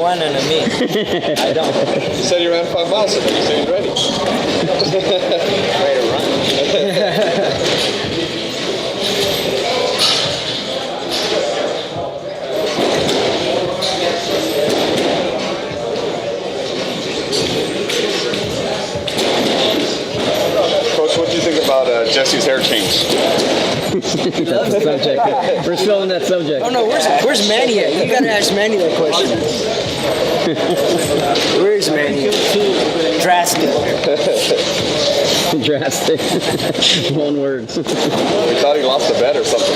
marijuana than me. I don't. You said you ran 5 miles, so you said you're ready. Ready to run. Coach, what do you think about Jessie's hair change? That's the subject. We're still on that subject. Oh no, where's Manny at? You gotta ask Manny that question. Where's Manny? Drastic. Drastic. One word. We thought he lost a bet or something.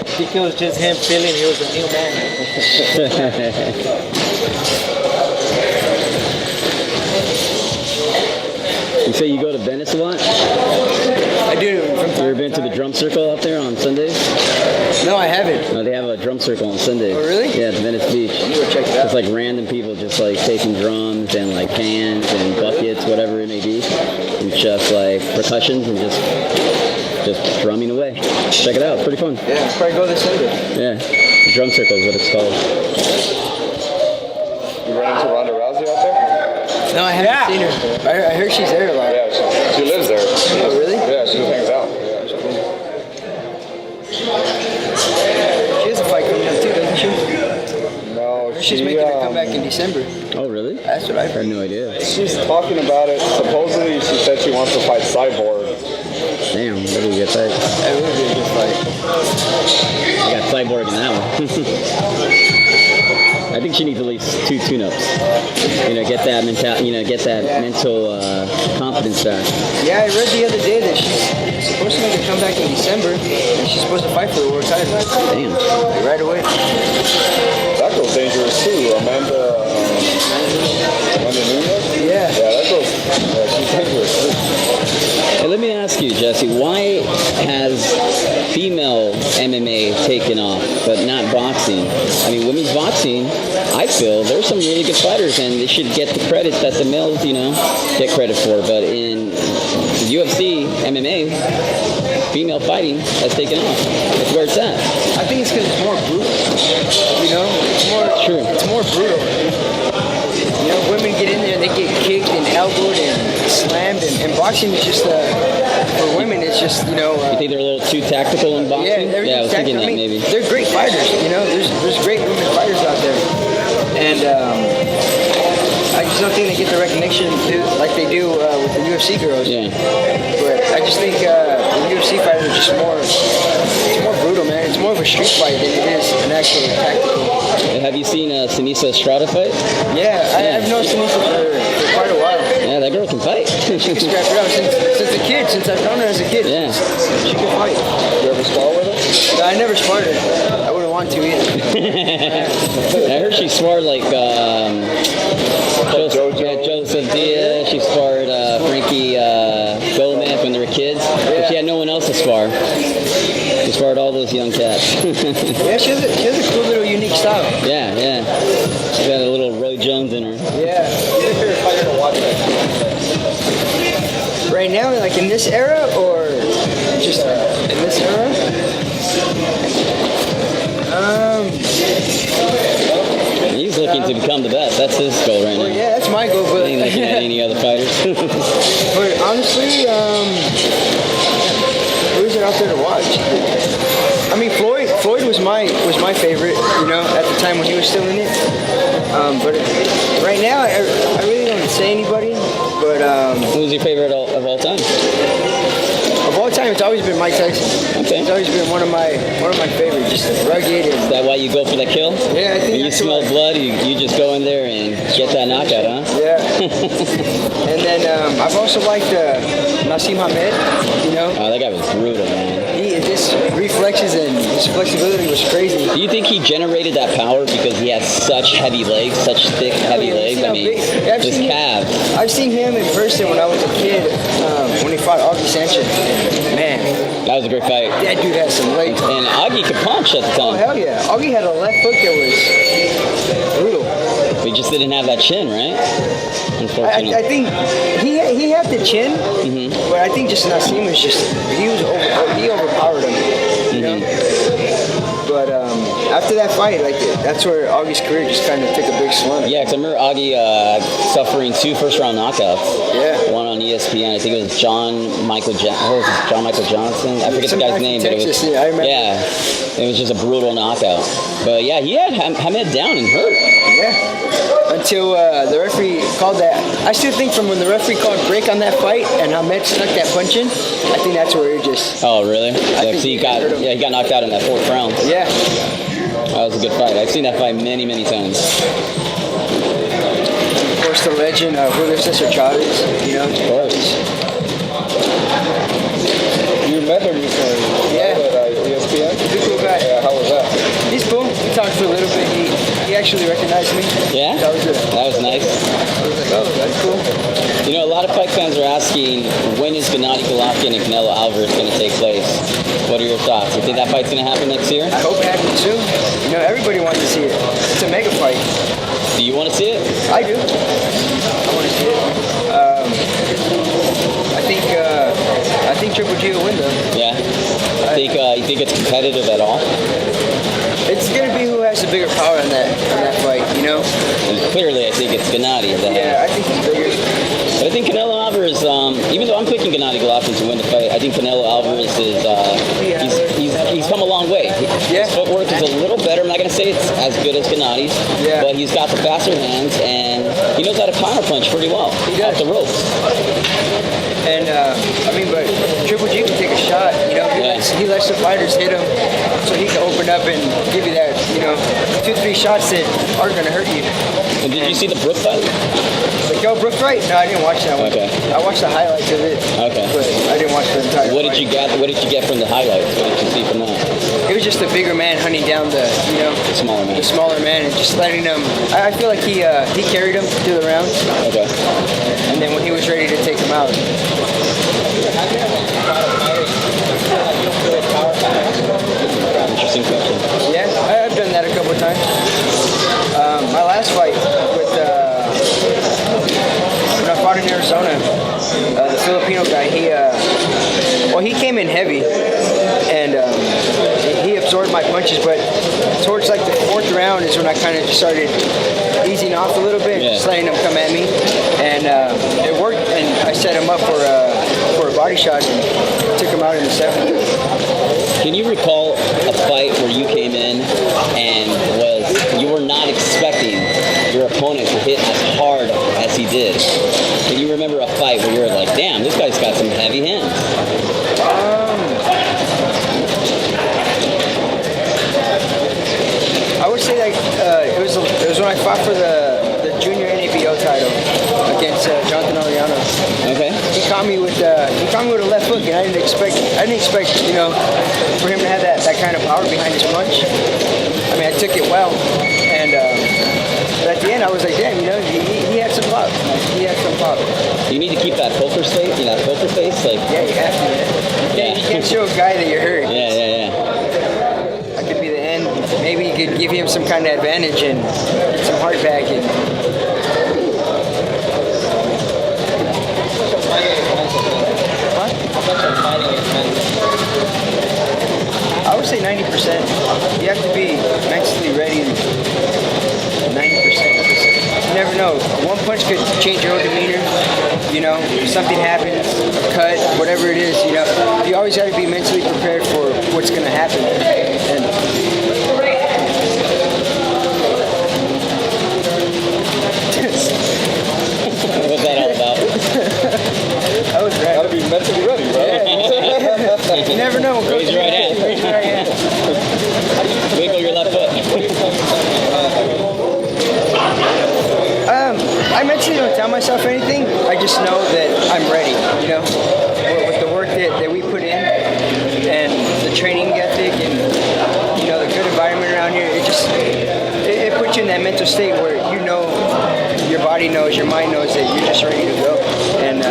I think it was just him feeling he was a new man. You say you go to Venice a lot? I do. You ever been to the drum circle out there on Sundays? No, I haven't. No, they have a drum circle on Sundays. Oh, really? Yeah, at Venice Beach. I'm gonna go check it out. It's like random people just like taking drums and like pans and buckets, whatever it may be, and just like percussions and just drumming away. Check it out. It's pretty fun. Yeah, I'll probably go this Sunday. Yeah, the drum circle is what it's called. You ran into Ronda Rousey out there? No, I haven't seen her. I heard she's there a lot. Yeah, she lives there. Oh, really? Yeah, she just hangs out. Yeah. She has a fight coming up too, doesn't she? No, She's making her comeback in December. Oh, really? That's what I've I heard. had no idea. She's talking about it. Supposedly, she said she wants to fight Cyborg. Damn, that would be a fight. That would be a good fight. I got Cyborg in that one. I think she needs at least 2 tune-ups. Get that mental, mental confidence back. Yeah, I read the other day that she's supposed to make a comeback in December, and she's supposed to fight for the world title. Damn. Right away. That girl's dangerous too. Amanda Nunes? Yeah. Yeah, that girl's she's dangerous too. Hey, let me ask you, Jesse, why has female MMA taken off, but not boxing? I mean, women's boxing, I feel there's some really good fighters, and they should get the credit that the males, get credit for. But in UFC, MMA, female fighting has taken off. That's where it's at. I think it's because it's more brutal. True. It's more brutal. Women get in there and they get kicked and elbowed and slammed, and boxing is just for women. It's just you think they're a little too tactical in boxing? Yeah, I was thinking that maybe. They're great fighters. There's great women fighters out there, and I just don't think they get the recognition like they do with the UFC girls. Yeah. But I just think the UFC fighters are just more. It's more brutal, man. It's more of a street fight than it is an actual tactical. Have you seen Sinisa Estrada fight? Yeah, I've known Sinisa for quite a while. Yeah, that girl can fight. She can scrap it out since a kid, since I've known her as a kid. Yeah. She can fight. You ever spar with her? No, I never sparred her. I wouldn't want to either. I heard she sparred like Joseph Diaz. She sparred Frankie Gomez when they were kids. But she had no one else to spar. She sparred all those young cats. Yeah, she has a cool little unique style. Yeah. She got a little Roy Jones in her. Yeah. Right now, like in this era, or just in this era? He's looking to become the best. That's his goal right now. Yeah, that's my goal. But He ain't looking at any other fighters. But honestly, who's it out there to watch? I mean, Floyd was my favorite, at the time when he was still in it. But right now, I really don't say anybody. But Who's your favorite of all time? of all time, it's always been Mike Tyson. Okay. It's always been one of my favorites. Just rugged Is and that why you go for the kill? yeah. I think When you that's smell why- blood, you just go in there and get that knockout, huh? Yeah. And then I've also liked Nassim Hamed. Oh, that guy was brutal, man. His reflexes and his flexibility was crazy. Do you think he generated that power because he has such heavy legs, such thick, heavy legs? I mean, his calves. I've seen him in person when I was a kid, when he fought Augie Sanchez. Man, That was a great fight. that dude had some legs. And Augie could punch at the Oh, time. hell yeah. Augie had a left hook that was brutal. He just didn't have that chin, right? Unfortunately. I think he had the chin, but I think just Nassim was just, he overpowered him, But after that fight, like that's where Augie's career just kind of took a big slump. Yeah, because I remember Augie suffering 2 first-round knockouts. Yeah. One on ESPN. I think it was John Michael Johnson. I forget the guy's name, but it was. Yeah, I remember. Yeah, it was just a brutal knockout. But yeah, he had Hamed down and hurt. Yeah. Until the referee called that. I still think from when the referee called break on that fight and Hamed snuck that punch in, I think that's where it just. Oh really? Yeah, think so he got knocked out in that 4th round. Yeah. That was a good fight. I've seen that fight many times. Of course, the legend Julio Cesar Chavez. You know. Of course. You met him recently. Yeah. At ESPN. He's a cool guy. Yeah. How was that? He's cool. We talked for a little bit. He actually recognized me. Yeah? That was good. That was nice. I was like, oh, that's cool. You know, a lot of fight fans are asking, when is Gennady Golovkin and Canelo Alvarez going to take place? What are your thoughts? You think that fight's going to happen next year? I hope it happens soon. You know, everybody wants to see it. It's a mega fight. Do you want to see it? I do. I want to see it. I think Triple G will win though. Yeah. You think it's competitive at all? It's gonna be who has the bigger power in that fight, you know? And clearly, I think it's Gennady. Yeah, I think he's bigger. But I think Canelo Alvarez, even though I'm picking Gennady Golovkin to win the fight, I think Canelo Alvarez is he's come a long way. Yeah. His footwork is a little better. I'm not going to say it's as good as Gennady's, Yeah. but he's got the faster hands and he knows how to counterpunch pretty well. He does. Off the ropes. And but Triple G can take a shot. You know, he lets the fighters hit him, so he can open up and give you that, 2-3 shots that aren't gonna hurt you. And did you see the Brook fight? Like, Brook fight? No, I didn't watch that one. Okay. I watched the highlights of it. Okay. But I didn't watch the entire. What fight. did you get from the highlights? What did you see from that? It was just a bigger man hunting down the Smaller man. the smaller man, and just letting him. I feel like he carried him through the rounds. Okay. And then when he was ready to take him out. Interesting question. Yeah, I've done that a couple of times. My last fight with when I fought in Arizona, the Filipino guy, he came in heavy, and he absorbed my punches, but towards like the 4th round is when I kind of just started easing off a little bit, just letting him come at me, and it worked, and I set him up for a body shot and took him out in the 7th. Can you recall a fight where you came in and you were not expecting your opponent to hit as hard as he did? Can you remember a fight where you were like, damn, this guy's got some heavy hands? I would say like it was when I fought for the junior NABO title against Jonathan Ariano. Okay. He caught me with a left hook, and I didn't expect for him to have that kind of power behind his punch. I mean, I took it well, and but at the end I was like, damn, he had some pop. He had some pop. You need to keep that poker face, poker face, like. Yeah, you have to. You can't show a guy that you're hurt. Yeah. That could be the end. Maybe you could give him some kind of advantage and get some heart back. I would say 90%. You have to be mentally ready. 90%. You never know. One punch could change your whole demeanor. Something happens, a cut, whatever it is. You always got to be mentally prepared for what's going to happen. And What's that all about? I was right. Gotta be mentally ready, right? You never know. Raise your right hand. Raise your right hand. Wiggle your left foot. I mentally don't tell myself anything. I just know that I'm ready. With the work that we put in and the training ethic and the good environment around here, it puts you in that mental state where your body knows, your mind knows that you're just ready to go. And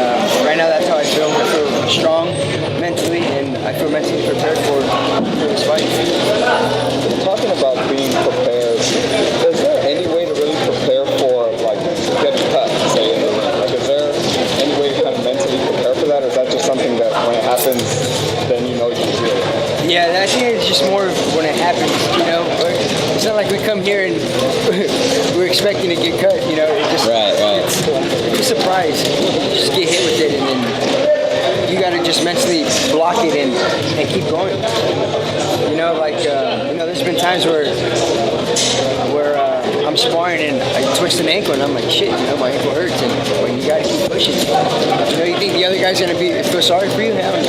right now, that's how I feel. I feel strong mentally, and I feel mentally prepared for this fight. Talking about being prepared, is there any way to really prepare for getting cut, say in the ring? Is there any way to kind of mentally prepare for that, or is that just something that when it happens, then you can feel it? Yeah, I think it's just more of when it happens. surprise. Just get hit with it, and then you gotta just mentally block it and keep going. You know, like there's been times where I'm sparring and I twist an ankle and I'm like, shit, my ankle hurts, but you gotta keep pushing. You think the other guy's gonna feel sorry for you? Hell no.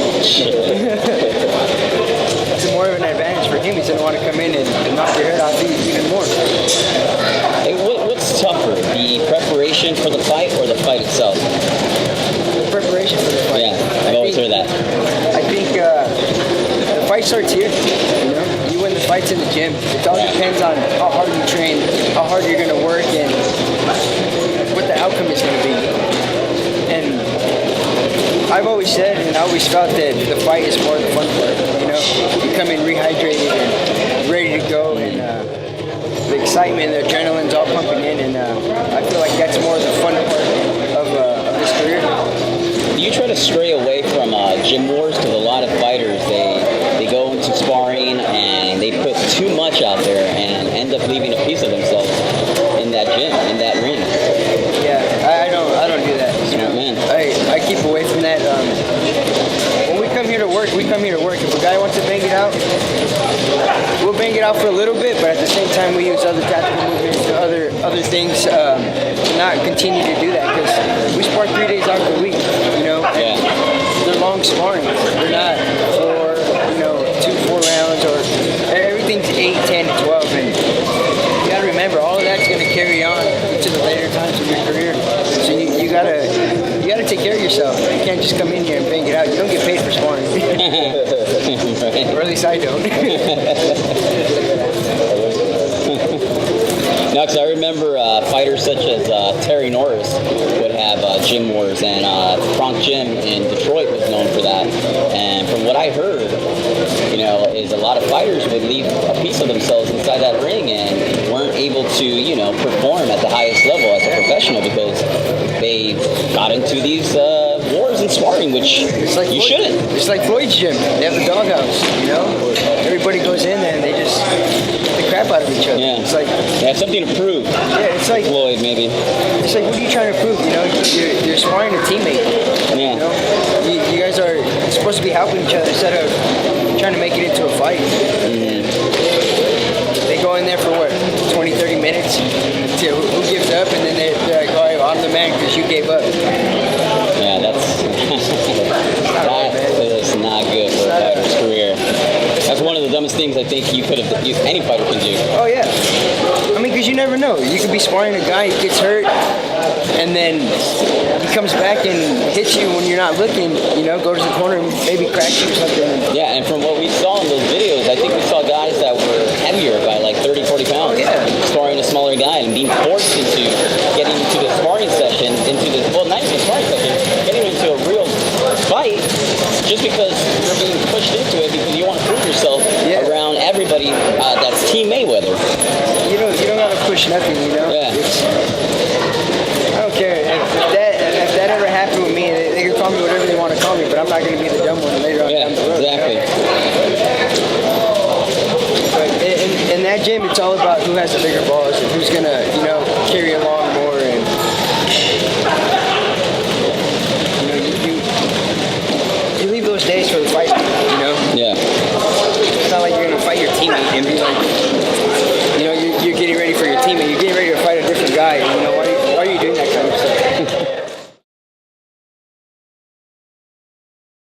It's more of an advantage for him. He's gonna want to come in and knock your head off even more. Hey, what's tougher, the preparation for the fight or the fight itself? The preparation for the fight. Yeah, I've always heard that. I think the fight starts here. You win the fights in the gym. It all depends on how hard you train, how hard you're gonna work, and what the outcome is gonna be. And I've always said, and I always felt that the fight is more the fun part. You come in rehydrated and ready to go, and the excitement, the adrenaline's all pumping in, and I feel like that's more the fun part of this career. Do you try to stray away from gym wars? Because a lot of fighters, they go into sparring and they put too much out there and end up leaving a piece of themselves in that gym, in that ring. Yeah, I don't do that. Smart man. I keep away from that. When we come here to work, we come here to work. If a guy wants to bang it out, we'll bang it out for a little bit, but at the same time we use other tactical movements, other things to not continue to do that, because we spar 3 days out of the week. Yeah. They're long sparring. They're not 2-4 rounds, or everything's 8, 10, 12, and you gotta remember all of that's gonna carry on to the later times of your career. So you gotta take care of yourself. You can't just come in here and bang it out. You don't get paid for sparring. Right. Or at least I don't. No, because I remember fighters such as Terry Norris would have gym wars, and Frank Gym in Detroit was known for that. And from what I heard, is a lot of fighters would leave a piece of themselves inside that ring and weren't able to, perform at the highest level as a professional because they got into these wars and sparring, which you shouldn't. It's like Floyd's gym. They have the doghouse, Everybody goes in there and they just beat the crap out of each other. Yeah. It's like they have something to prove. Yeah, it's like Floyd, maybe. It's like, what are you trying to prove? You're sparring a teammate. Yeah. You guys are supposed to be helping each other instead of trying to make it into a fight. Mm-hmm. They go in there for what, 20, 30 minutes to who gives up, and then they're like, oh, I'm the man because you gave up. Yeah, that's that is not good for a fighter's career. That's one of the dumbest things I think any fighter can do. Oh yeah, because you never know. You could be sparring a guy, he gets hurt, and then he comes back and hits you when you're not looking. Goes to the corner and maybe cracks you or something. Yeah, and from what we saw in those videos, I think we saw guys that were heavier by like 30, 40 pounds. Oh, yeah. Sparring a smaller guy and being forced into getting into the sparring session, not even the sparring session, getting into a real fight just because you're being pushed into it because you want to prove yourself around everybody that's Team Mayweather. You don't gotta push nothing, Yeah. I don't care. If that ever happened with me, they can call me whatever they want to call me, but I'm not going to be the dumb one later on down the road. Exactly. But in that gym, it's all about who has the bigger balls and who's going to, carry along more. And you leave those days for the fight, Yeah. It's not like you're going to fight your teammate and be like,